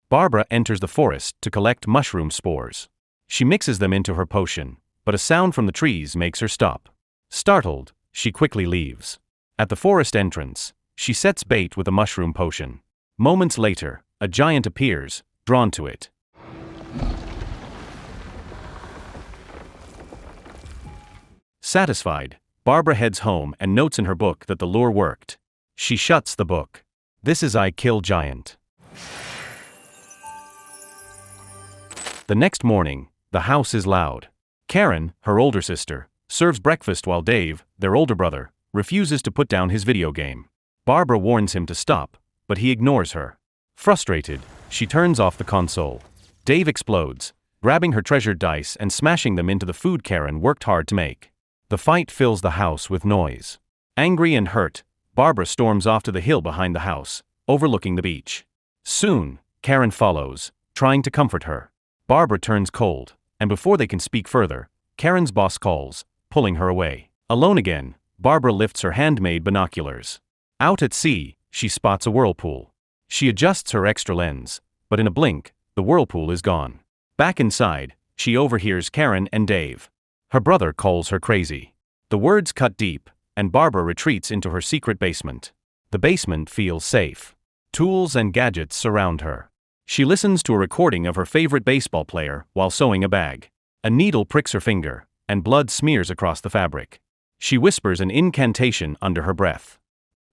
Barbara enters the forest to collect mushroom spores. She mixes them into her potion, but a sound from the trees makes her stop. Startled, she quickly leaves. At the forest entrance, she sets bait with a mushroom potion. Moments later, a giant appears, drawn to it. Satisfied, Barbara heads home and notes in her book that the lure worked. She shuts the book. This is I Kill Giant. The next morning, the house is loud. Karen, her older sister, serves breakfast while Dave, their older brother, refuses to put down his video game. Barbara warns him to stop, but he ignores her. Frustrated, she turns off the console. Dave explodes, grabbing her treasured dice and smashing them into the food Karen worked hard to make. The fight fills the house with noise. Angry and hurt, Barbara storms off to the hill behind the house, overlooking the beach. Soon, Karen follows, trying to comfort her. Barbara turns cold, and before they can speak further, Karen's boss calls, pulling her away. Alone again, Barbara lifts her handmade binoculars. Out at sea, she spots a whirlpool. She adjusts her extra lens, but in a blink, the whirlpool is gone. Back inside, she overhears Karen and Dave. Her brother calls her crazy. The words cut deep, and Barbara retreats into her secret basement. The basement feels safe. Tools and gadgets surround her. She listens to a recording of her favorite baseball player while sewing a bag. A needle pricks her finger, and blood smears across the fabric. She whispers an incantation under her breath.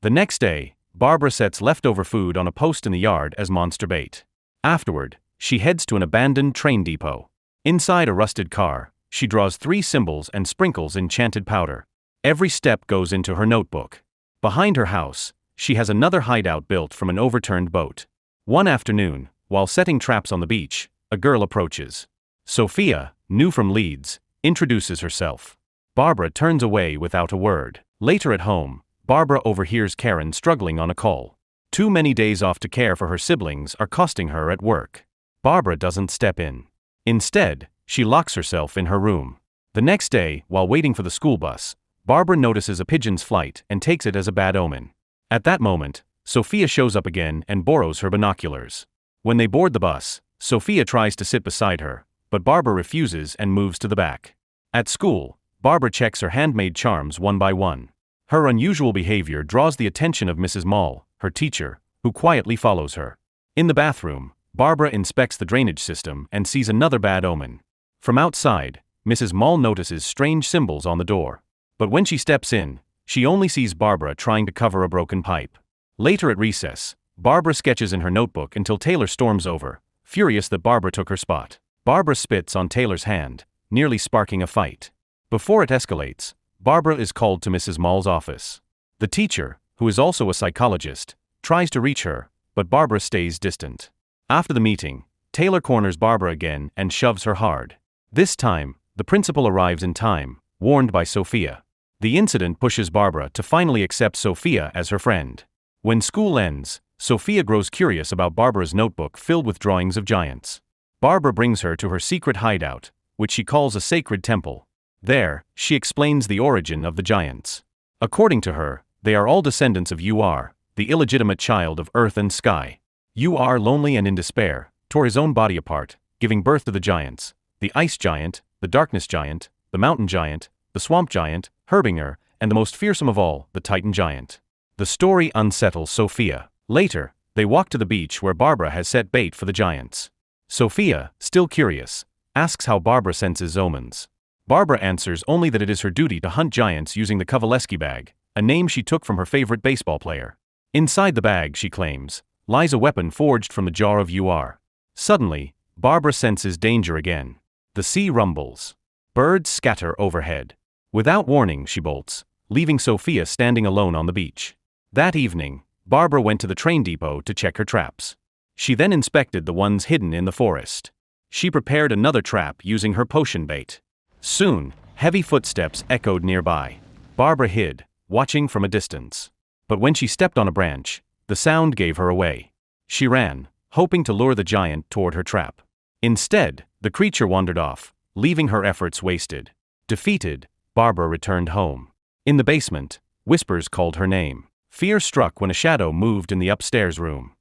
The next day, Barbara sets leftover food on a post in the yard as monster bait. Afterward, she heads to an abandoned train depot. Inside a rusted car, she draws 3 symbols and sprinkles enchanted powder. Every step goes into her notebook. Behind her house, she has another hideout built from an overturned boat. One afternoon, while setting traps on the beach, a girl approaches. Sophia, new from Leeds, introduces herself. Barbara turns away without a word. Later at home, Barbara overhears Karen struggling on a call. Too many days off to care for her siblings are costing her at work. Barbara doesn't step in. Instead, she locks herself in her room. The next day, while waiting for the school bus, Barbara notices a pigeon's flight and takes it as a bad omen. At that moment, Sophia shows up again and borrows her binoculars. When they board the bus, Sophia tries to sit beside her, but Barbara refuses and moves to the back. At school, Barbara checks her handmade charms one by one. Her unusual behavior draws the attention of Mrs. Mall, her teacher, who quietly follows her. In the bathroom, Barbara inspects the drainage system and sees another bad omen. From outside, Mrs. Mall notices strange symbols on the door. But when she steps in, she only sees Barbara trying to cover a broken pipe. Later at recess, Barbara sketches in her notebook until Taylor storms over, furious that Barbara took her spot. Barbara spits on Taylor's hand, nearly sparking a fight. Before it escalates, Barbara is called to Mrs. Mall's office. The teacher, who is also a psychologist, tries to reach her, but Barbara stays distant. After the meeting, Taylor corners Barbara again and shoves her hard. This time, the principal arrives in time, warned by Sophia. The incident pushes Barbara to finally accept Sophia as her friend. When school ends, Sophia grows curious about Barbara's notebook filled with drawings of giants. Barbara brings her to her secret hideout, which she calls a sacred temple. There, she explains the origin of the giants. According to her, they are all descendants of Ur, the illegitimate child of earth and sky. Ur, lonely and in despair, tore his own body apart, giving birth to the giants: the ice giant, the darkness giant, the mountain giant, the swamp giant, Herbinger, and the most fearsome of all, the Titan giant. The story unsettles Sophia. Later, they walk to the beach where Barbara has set bait for the giants. Sophia, still curious, asks how Barbara senses omens. Barbara answers only that it is her duty to hunt giants using the Kowaleski bag, a name she took from her favorite baseball player. Inside the bag, she claims, lies a weapon forged from the jar of Ur. Suddenly, Barbara senses danger again. The sea rumbles. Birds scatter overhead. Without warning, she bolts, leaving Sophia standing alone on the beach. That evening, Barbara went to the train depot to check her traps. She then inspected the ones hidden in the forest. She prepared another trap using her potion bait. Soon, heavy footsteps echoed nearby. Barbara hid, watching from a distance. But when she stepped on a branch, the sound gave her away. She ran, hoping to lure the giant toward her trap. Instead, the creature wandered off, leaving her efforts wasted. Defeated, Barbara returned home. In the basement, whispers called her name. Fear struck when a shadow moved in the upstairs room.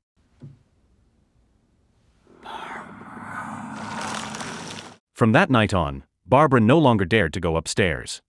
From that night on, Barbara no longer dared to go upstairs.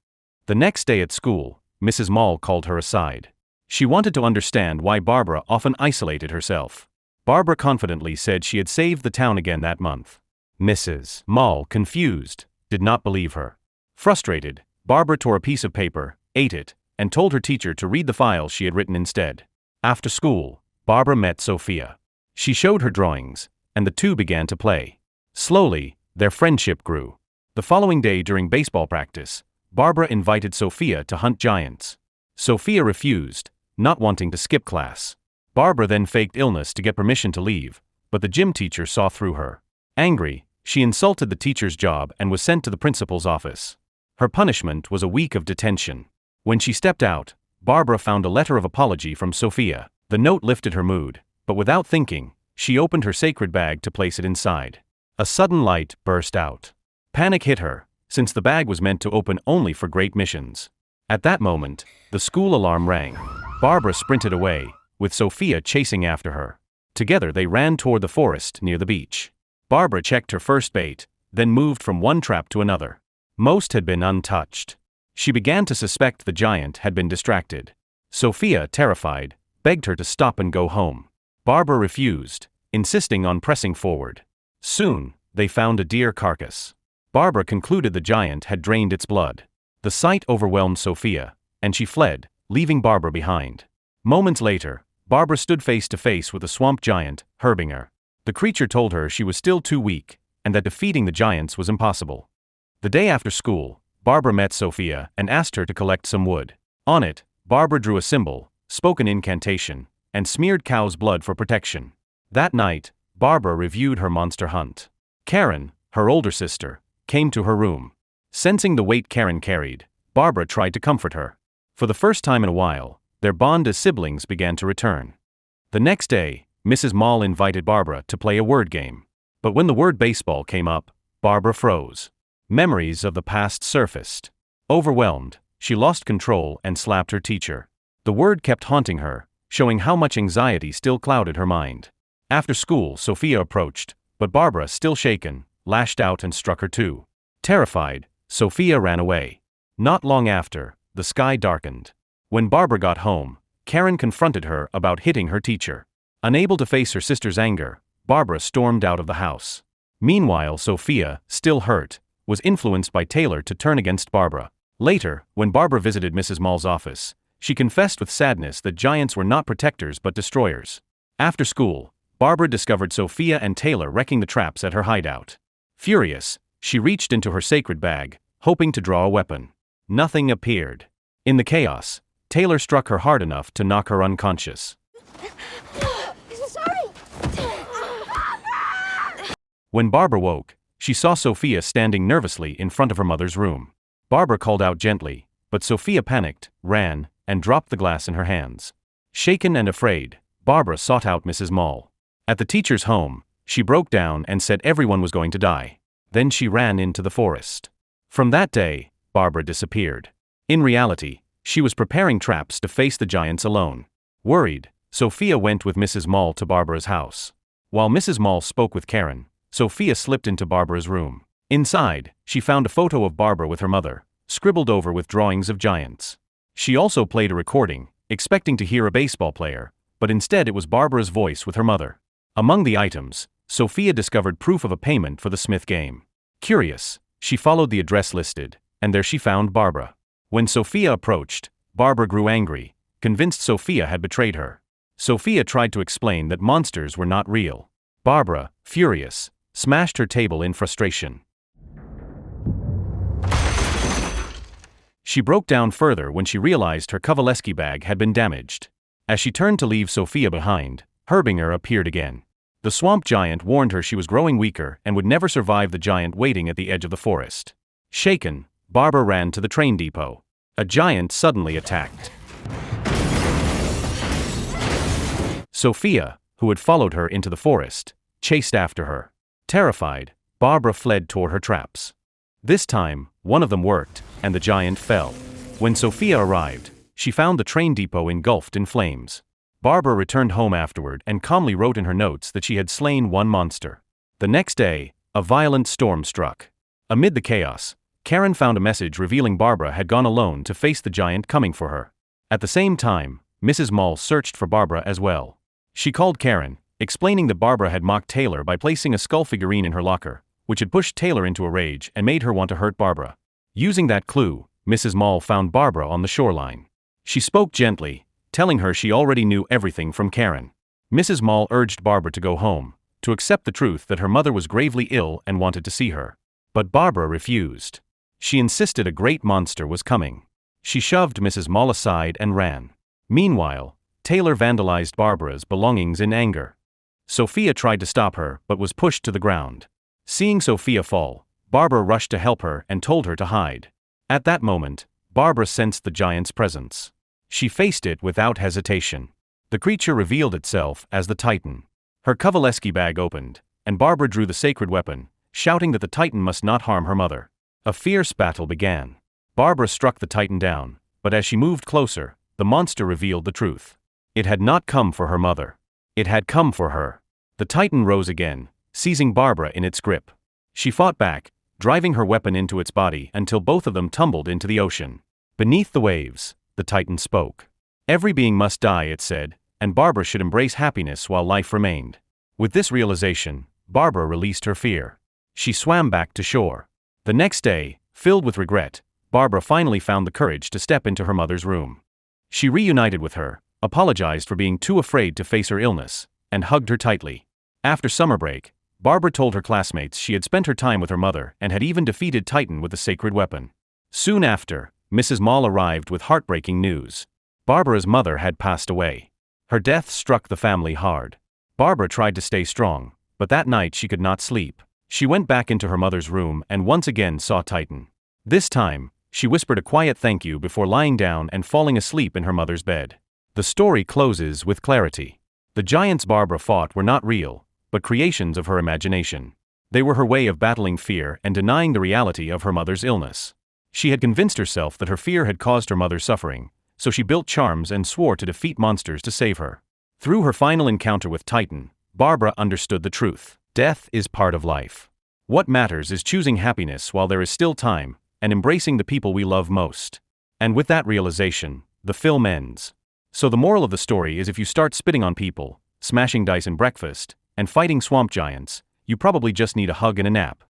The next day at school, Mrs. Mall called her aside. She wanted to understand why Barbara often isolated herself. Barbara confidently said she had saved the town again that month. Mrs. Mall, confused, did not believe her. Frustrated, Barbara tore a piece of paper, ate it, and told her teacher to read the files she had written instead. After school, Barbara met Sophia. She showed her drawings, and the two began to play. Slowly, their friendship grew. The following day during baseball practice, Barbara invited Sophia to hunt giants. Sophia refused, not wanting to skip class. Barbara then faked illness to get permission to leave, but the gym teacher saw through her. Angry, she insulted the teacher's job and was sent to the principal's office. Her punishment was a week of detention. When she stepped out, Barbara found a letter of apology from Sophia. The note lifted her mood, but without thinking, she opened her sacred bag to place it inside. A sudden light burst out. Panic hit her, since the bag was meant to open only for great missions. At that moment, the school alarm rang. Barbara sprinted away, with Sophia chasing after her. Together they ran toward the forest near the beach. Barbara checked her first bait, then moved from one trap to another. Most had been untouched. She began to suspect the giant had been distracted. Sophia, terrified, begged her to stop and go home. Barbara refused, insisting on pressing forward. Soon, they found a deer carcass. Barbara concluded the giant had drained its blood. The sight overwhelmed Sophia, and she fled, leaving Barbara behind. Moments later, Barbara stood face to face with a swamp giant, Herbinger. The creature told her she was still too weak, and that defeating the giants was impossible. The day after school, Barbara met Sophia and asked her to collect some wood. On it, Barbara drew a symbol, spoke an incantation, and smeared cow's blood for protection. That night, Barbara reviewed her monster hunt. Karen, her older sister, came to her room. Sensing the weight Karen carried, Barbara tried to comfort her. For the first time in a while, their bond as siblings began to return. The next day, Mrs. Mall invited Barbara to play a word game. But when the word baseball came up, Barbara froze. Memories of the past surfaced. Overwhelmed, she lost control and slapped her teacher. The word kept haunting her, showing how much anxiety still clouded her mind. After school, Sophia approached, but Barbara, still shaken, lashed out and struck her too. Terrified, Sophia ran away. Not long after, the sky darkened. When Barbara got home, Karen confronted her about hitting her teacher. Unable to face her sister's anger, Barbara stormed out of the house. Meanwhile, Sophia, still hurt, was influenced by Taylor to turn against Barbara. Later, when Barbara visited Mrs. Mall's office, she confessed with sadness that giants were not protectors but destroyers. After school, Barbara discovered Sophia and Taylor wrecking the traps at her hideout. Furious, she reached into her sacred bag, hoping to draw a weapon. Nothing appeared. In the chaos, Taylor struck her hard enough to knock her unconscious. Sorry. When Barbara woke, she saw Sophia standing nervously in front of her mother's room. Barbara called out gently, but Sophia panicked, ran, and dropped the glass in her hands. Shaken and afraid, Barbara sought out Mrs. Mall. At the teacher's home, she broke down and said everyone was going to die. Then she ran into the forest. From that day, Barbara disappeared. In reality, she was preparing traps to face the giants alone. Worried, Sophia went with Mrs. Mall to Barbara's house. While Mrs. Mall spoke with Karen, Sophia slipped into Barbara's room. Inside, she found a photo of Barbara with her mother, scribbled over with drawings of giants. She also played a recording, expecting to hear a baseball player, but instead it was Barbara's voice with her mother. Among the items, Sophia discovered proof of a payment for the Smith game. Curious, she followed the address listed, and there she found Barbara. When Sophia approached, Barbara grew angry, convinced Sophia had betrayed her. Sophia tried to explain that monsters were not real. Barbara, furious, smashed her table in frustration. She broke down further when she realized her Kowaleski bag had been damaged. As she turned to leave Sophia behind, Herbinger appeared again. The swamp giant warned her she was growing weaker and would never survive the giant waiting at the edge of the forest. Shaken, Barbara ran to the train depot. A giant suddenly attacked. Sophia, who had followed her into the forest, chased after her. Terrified, Barbara fled toward her traps. This time, one of them worked, and the giant fell. When Sophia arrived, she found the train depot engulfed in flames. Barbara returned home afterward and calmly wrote in her notes that she had slain one monster. The next day, a violent storm struck. Amid the chaos, Karen found a message revealing Barbara had gone alone to face the giant coming for her. At the same time, Mrs. Mull searched for Barbara as well. She called Karen, explaining that Barbara had mocked Taylor by placing a skull figurine in her locker, which had pushed Taylor into a rage and made her want to hurt Barbara. Using that clue, Mrs. Mull found Barbara on the shoreline. She spoke gently, telling her she already knew everything from Karen. Mrs. Mull urged Barbara to go home, to accept the truth that her mother was gravely ill and wanted to see her. But Barbara refused. She insisted a great monster was coming. She shoved Mrs. Mull aside and ran. Meanwhile, Taylor vandalized Barbara's belongings in anger. Sophia tried to stop her but was pushed to the ground. Seeing Sophia fall, Barbara rushed to help her and told her to hide. At that moment, Barbara sensed the giant's presence. She faced it without hesitation. The creature revealed itself as the Titan. Her Kowaleski bag opened, and Barbara drew the sacred weapon, shouting that the Titan must not harm her mother. A fierce battle began. Barbara struck the Titan down, but as she moved closer, the monster revealed the truth. It had not come for her mother. It had come for her. The Titan rose again, seizing Barbara in its grip. She fought back, driving her weapon into its body until both of them tumbled into the ocean. Beneath the waves, the Titan spoke. Every being must die, it said, and Barbara should embrace happiness while life remained. With this realization, Barbara released her fear. She swam back to shore. The next day, filled with regret, Barbara finally found the courage to step into her mother's room. She reunited with her, apologized for being too afraid to face her illness, and hugged her tightly. After summer break, Barbara told her classmates she had spent her time with her mother and had even defeated Titan with the sacred weapon. Soon after, Mrs. Mull arrived with heartbreaking news. Barbara's mother had passed away. Her death struck the family hard. Barbara tried to stay strong, but that night she could not sleep. She went back into her mother's room and once again saw Titan. This time, she whispered a quiet thank you before lying down and falling asleep in her mother's bed. The story closes with clarity. The giants Barbara fought were not real, but creations of her imagination. They were her way of battling fear and denying the reality of her mother's illness. She had convinced herself that her fear had caused her mother suffering, so she built charms and swore to defeat monsters to save her. Through her final encounter with Titan, Barbara understood the truth. Death is part of life. What matters is choosing happiness while there is still time, and embracing the people we love most. And with that realization, the film ends. So the moral of the story is if you start spitting on people, smashing dice in breakfast, and fighting swamp giants, you probably just need a hug and a nap.